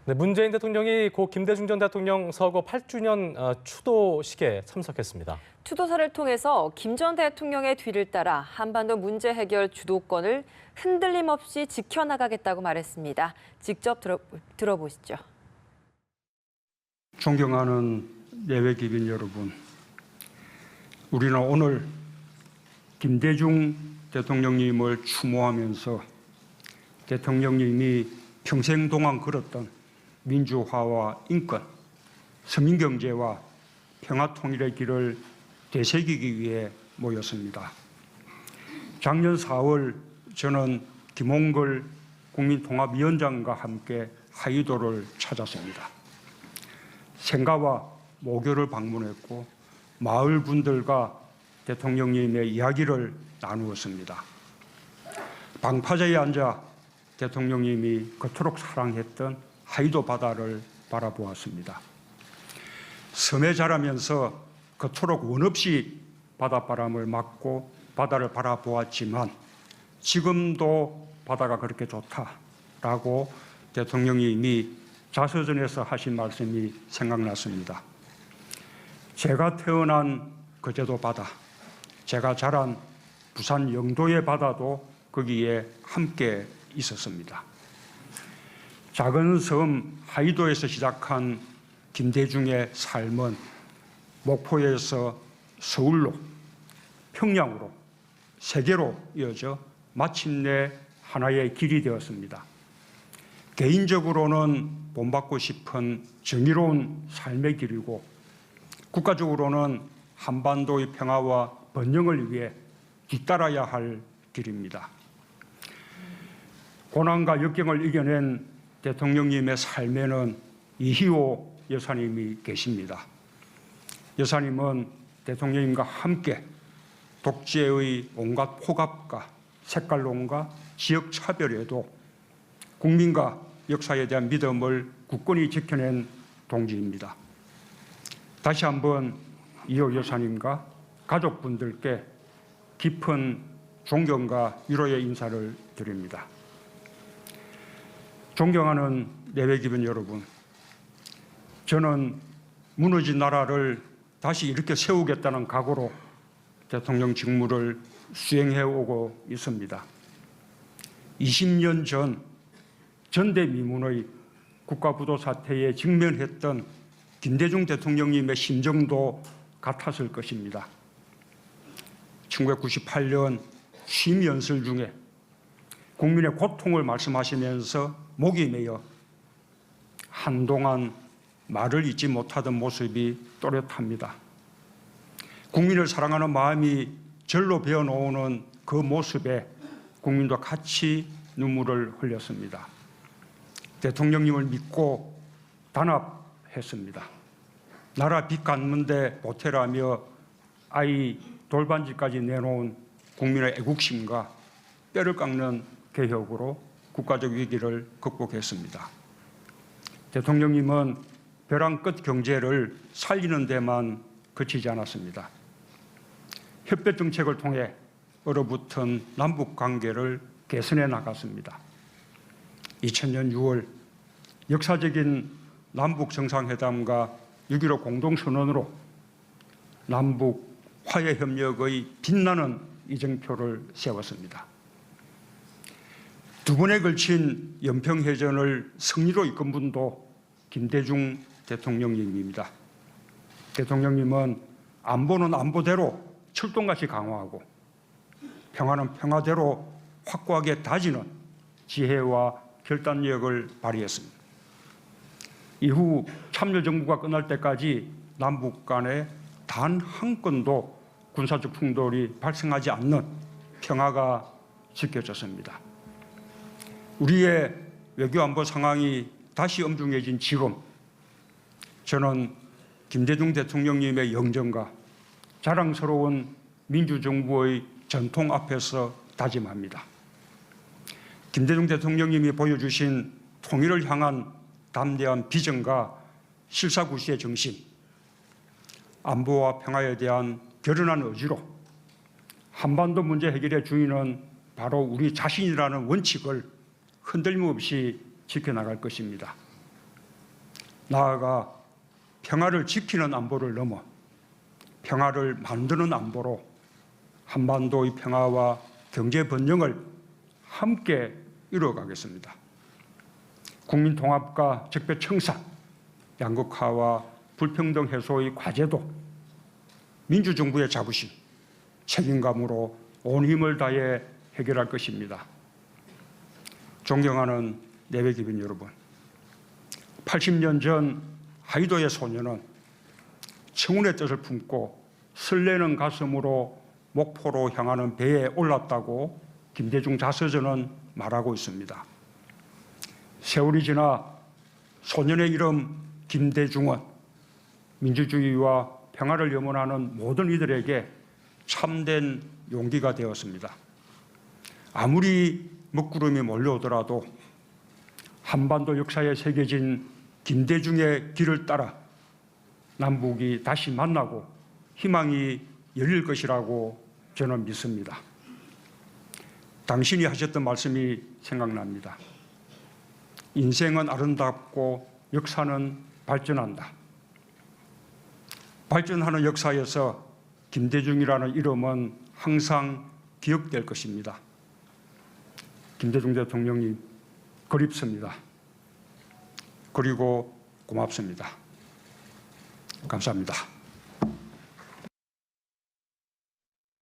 네, 문재인 대통령이 고 김대중 전 대통령 서거 8주년 추도식에 참석했습니다. 추도사를 통해서 김 전 대통령의 뒤를 따라 한반도 문제 해결 주도권을 흔들림 없이 지켜나가겠다고 말했습니다. 직접 들어보시죠. 존경하는 내외 기빈 여러분, 우리는 오늘 김대중 대통령님을 추모하면서 대통령님이 평생 동안 걸었던 민주화와 인권, 서민경제와 평화통일의 길을 되새기기 위해 모였습니다. 작년 4월 저는 김홍걸 국민통합위원장과 함께 하이도를 찾았습니다. 생가와 모교를 방문했고 마을 분들과 대통령님의 이야기를 나누었습니다. 방파제에 앉아 대통령님이 그토록 사랑했던 하이도 바다를 바라보았습니다. 섬에 자라면서 그토록 원없이 바닷바람을 맞고 바다를 바라보았지만 지금도 바다가 그렇게 좋다라고 대통령님이 자서전에서 하신 말씀이 생각났습니다. 제가 태어난 거제도 바다, 제가 자란 부산 영도의 바다도 거기에 함께 있었습니다. 작은 섬 하이도에서 시작한 김대중의 삶은 목포에서 서울로, 평양으로, 세계로 이어져 마침내 하나의 길이 되었습니다. 개인적으로는 본받고 싶은 정의로운 삶의 길이고 국가적으로는 한반도의 평화와 번영을 위해 뒤따라야 할 길입니다. 고난과 역경을 이겨낸 대통령님의 삶에는 이희호 여사님이 계십니다. 여사님은 대통령님과 함께 독재의 온갖 폭압과 색깔론과 지역 차별에도 국민과 역사에 대한 믿음을 굳건히 지켜낸 동지입니다. 다시 한번 이호 여사님과 가족분들께 깊은 존경과 위로의 인사를 드립니다. 존경하는 내외 기빈 여러분, 저는 무너진 나라를 다시 이렇게 세우겠다는 각오로 대통령 직무를 수행해 오고 있습니다. 20년 전 전대미문의 국가부도 사태에 직면했던 김대중 대통령님의 심정도 같았을 것입니다. 1998년 취임 연설 중에 국민의 고통을 말씀하시면서 목이 메어 한동안 말을 잇지 못하던 모습이 또렷합니다. 국민을 사랑하는 마음이 절로 배어놓는 그 모습에 국민도 같이 눈물을 흘렸습니다. 대통령님을 믿고 단합했습니다. 나라 빚 갚는데 보태라며 아이 돌반지까지 내놓은 국민의 애국심과 뼈를 깎는 개혁으로 국가적 위기를 극복했습니다. 대통령님은 벼랑 끝 경제를 살리는 데만 그치지 않았습니다. 협력 정책을 통해 얼어붙은 남북 관계를 개선해 나갔습니다. 2000년 6월 역사적인 남북 정상회담과 6.15 공동선언으로 남북 화해협력의 빛나는 이정표를 세웠습니다. 두 번에 걸친 연평해전을 승리로 이끈 분도 김대중 대통령님입니다. 대통령님은 안보는 안보대로 철동같이 강화하고 평화는 평화대로 확고하게 다지는 지혜와 결단력을 발휘했습니다. 이후 참여정부가 끝날 때까지 남북 간에 단 한 건도 군사적 충돌이 발생하지 않는 평화가 지켜졌습니다. 우리의 외교안보 상황이 다시 엄중해진 지금 저는 김대중 대통령님의 영정과 자랑스러운 민주정부의 전통 앞에서 다짐합니다. 김대중 대통령님이 보여주신 통일을 향한 담대한 비전과 실사구시의 정신, 안보와 평화에 대한 결연한 의지로 한반도 문제 해결의 주인은 바로 우리 자신이라는 원칙을 흔들림 없이 지켜나갈 것입니다. 나아가 평화를 지키는 안보를 넘어 평화를 만드는 안보로 한반도의 평화와 경제 번영을 함께 이루어가겠습니다. 국민 통합과 적폐 청산, 양극화와 불평등 해소의 과제도 민주정부의 자부심, 책임감으로 온 힘을 다해 해결할 것입니다. 존경하는 내외기빈 여러분, 80년 전 하이도의 소녀는 청운의 뜻을 품고 설레는 가슴으로 목포로 향하는 배에 올랐다고 김대중 자서전은 말하고 있습니다. 세월이 지나 소년의 이름 김대중은 민주주의와 평화를 염원하는 모든 이들에게 참된 용기가 되었습니다. 아무리 먹구름이 몰려오더라도 한반도 역사에 새겨진 김대중의 길을 따라 남북이 다시 만나고 희망이 열릴 것이라고 저는 믿습니다. 당신이 하셨던 말씀이 생각납니다. 인생은 아름답고 역사는 발전한다. 발전하는 역사에서 김대중이라는 이름은 항상 기억될 것입니다. 김대중 대통령님 그립습니다. 그리고 고맙습니다. 감사합니다.